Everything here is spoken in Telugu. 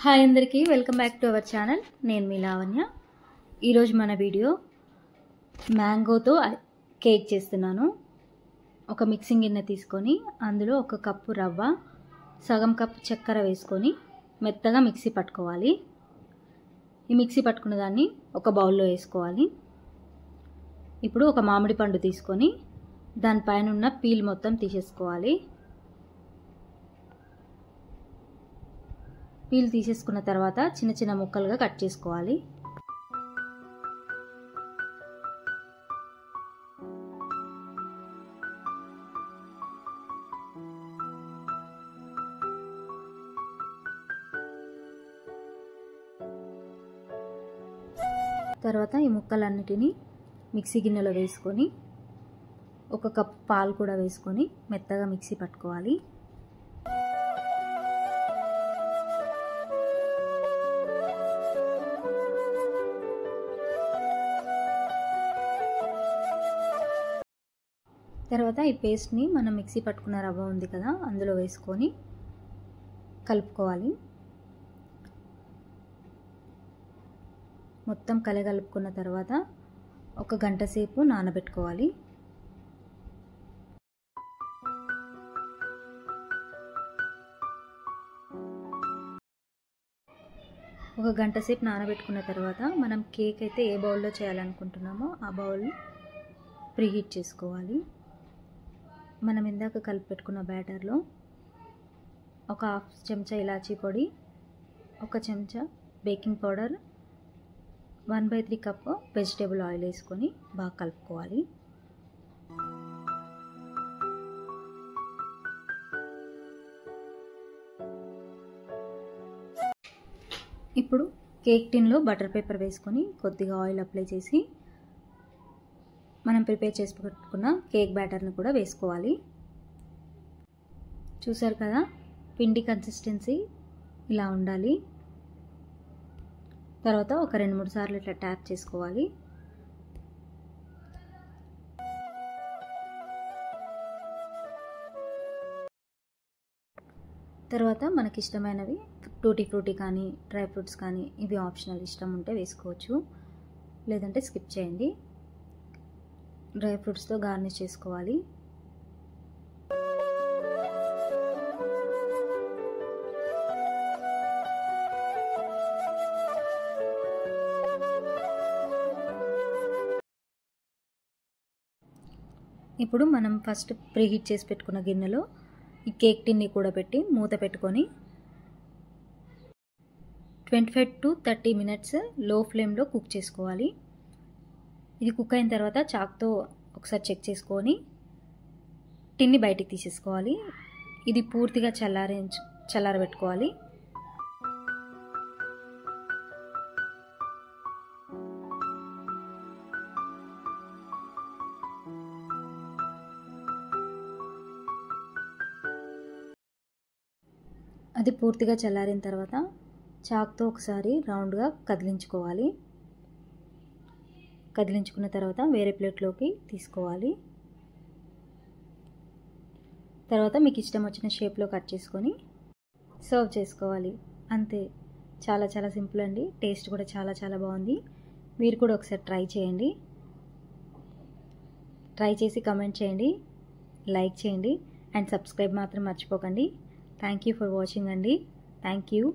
హాయ్ అందరికీ welcome back to our channel. నేను మీ లావణ్య. ఈరోజు మన వీడియో మ్యాంగోతో కేక్ చేస్తున్నాను. ఒక మిక్సింగ్ గిన్నె తీసుకొని అందులో ఒక కప్పు రవ్వ, సగం కప్పు చక్కెర వేసుకొని మెత్తగా మిక్సీ పట్టుకోవాలి. ఈ మిక్సీ పట్టుకున్న దాన్ని ఒక బౌల్లో వేసుకోవాలి. ఇప్పుడు ఒక మామిడి పండు తీసుకొని దానిపైన ఉన్న పీల్ మొత్తం తీసేసుకోవాలి. పీల్ తీసేసుకున్న తర్వాత చిన్న చిన్న ముక్కలుగా కట్ చేసుకోవాలి. తర్వాత ఈ ముక్కలన్నిటినీ మిక్సీ గిన్నెలో వేసుకొని ఒక కప్ పాలు కూడా వేసుకొని మెత్తగా మిక్సీ పట్టుకోవాలి. తర్వాత ఈ పేస్ట్ని మనం మిక్సీ పట్టుకున్న రవ్వ ఉంది కదా అందులో వేసుకొని కలుపుకోవాలి. మొత్తం కలగలుపుకున్న తర్వాత ఒక గంట సేపు నానబెట్టుకోవాలి. ఒక గంట సేపు నానబెట్టుకున్న తర్వాత మనం కేక్ అయితే ఏ బౌల్లో చేయాలనుకుంటున్నామో ఆ బౌల్ ప్రీహీట్ చేసుకోవాలి. మనం ఇందాక కలిపి పెట్టుకున్న బ్యాటర్లో ఒక హాఫ్ చెంచా ఇలాచీ పొడి, ఒక చెంచా baking powder, 1/3 cup vegetable oil వేసుకొని బాగా కలుపుకోవాలి. ఇప్పుడు కేక్ టిన్లో బటర్ పేపర్ వేసుకొని కొద్దిగా ఆయిల్ అప్లై చేసి మనం ప్రిపేర్ చేసి పెట్టుకున్న కేక్ బ్యాటర్ని కూడా వేసుకోవాలి. చూసారు కదా, పిండి కన్సిస్టెన్సీ ఇలా ఉండాలి. తర్వాత ఒక 2-3 సార్లు ఇట్లా ట్యాప్ చేసుకోవాలి. తర్వాత మనకి ఇష్టమైనవి టూటీ ఫ్రూటీ కానీ డ్రై ఫ్రూట్స్ కానీ ఇవి ఆప్షనల్, ఇష్టం ఉంటే వేసుకోవచ్చు, లేదంటే స్కిప్ చేయండి. డ్రై ఫ్రూట్స్తో గార్నిష్ చేసుకోవాలి. ఇప్పుడు మనం ఫస్ట్ ప్రీహీట్ చేసి పెట్టుకున్న గిన్నెలో ఈ కేక్ టిన్ని కూడా పెట్టి మూత పెట్టుకొని 25 to 30 మినిట్స్ లో ఫ్లేమ్లో కుక్ చేసుకోవాలి. ఇది కుక్ అయిన తర్వాత చాక్తో ఒకసారి చెక్ చేసుకొని టిన్ని బయటికి తీసేసుకోవాలి. ఇది పూర్తిగా చల్లారబెట్టుకోవాలి. అది పూర్తిగా చల్లారిన తర్వాత చాక్తో ఒకసారి రౌండ్గా కదిలించుకోవాలి. కదిలించుకున్న తర్వాత వేరే ప్లేట్లోకి తీసుకోవాలి. తర్వాత మీకు ఇష్టం వచ్చిన షేప్లో కట్ చేసుకొని సర్వ్ చేసుకోవాలి. అంతే, చాలా చాలా సింపుల్ అండి. టేస్ట్ కూడా చాలా చాలా బాగుంది. మీరు కూడా ఒకసారి ట్రై చేయండి. ట్రై చేసి కమెంట్ చేయండి, లైక్ చేయండి అండ్ సబ్స్క్రైబ్ మాత్రం మర్చిపోకండి. థ్యాంక్ యూ ఫర్ వాచింగ్ అండి. Thank you.